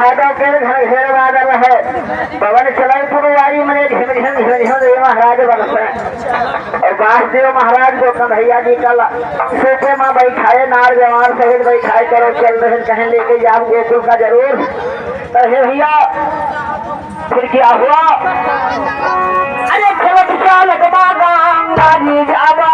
भादों के घनघेर बादल है, पवन चलाई पुरवाई मने झिम झिम झिम झिम देव महाराज बरसे। और वासुदेव महाराज को कन्हैया जी का सोफे में बैठाए, नार जवान सहित बैठाए, करो चल रहे कहीं लेके जाओ गोकुल का जरूर। तो हे भैया फिर क्या हुआ? अरे खेलत चाल गंगा जी जावा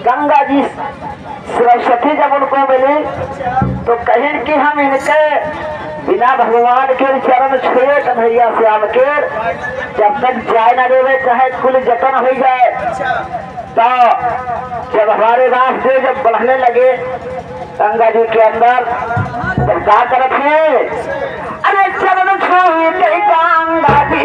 गंगा जी सरस्वती जब उनको मिली तो कहें कि हम इनके बिना भगवान के चरण छुए कन्हैया श्याम के जब तक जाए न देवे, चाहे कुल जतन हो जाए। तो जब हमारे रास्ते जब बढ़ने लगे गंगा जी के अंदर, तब क्या करते हैं? अरे चरण छुए गंगा जी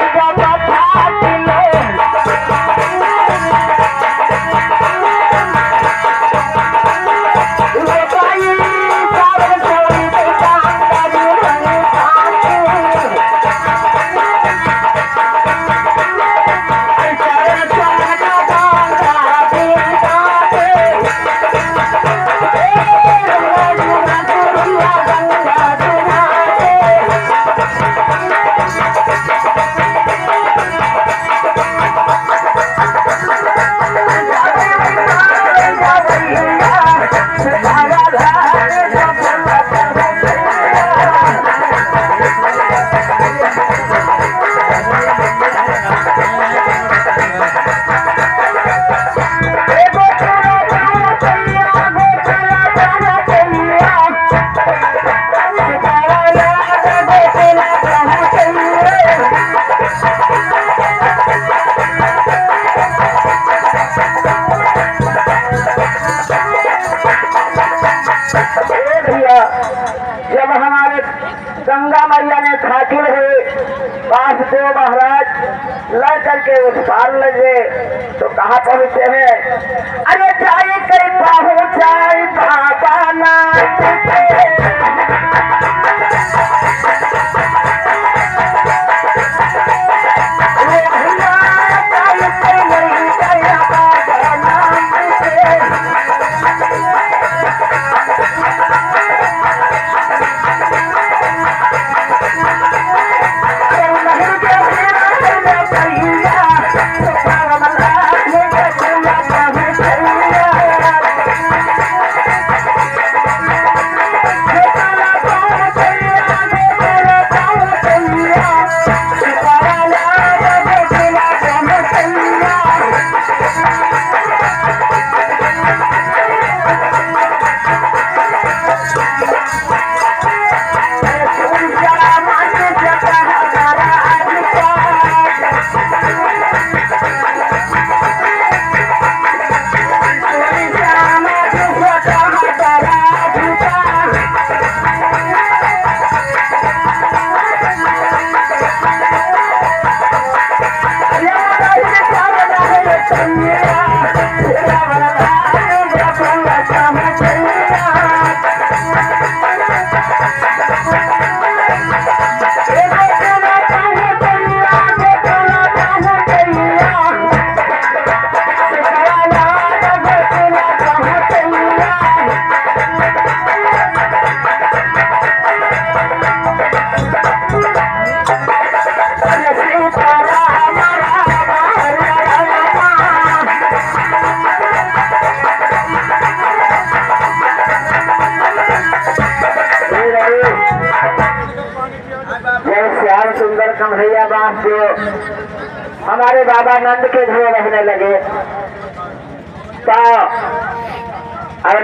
जब हमारे गंगा मैया ने ठाकुर हुए वासुदेव महाराज ला करके उस पार लगे तो कहाँ पहुँचे हैं? अरे जाए कई पहुँचाई बाबा नाथ पर कन्हैया दास जो हमारे बाबा नंद के घर रहने लगे तो अब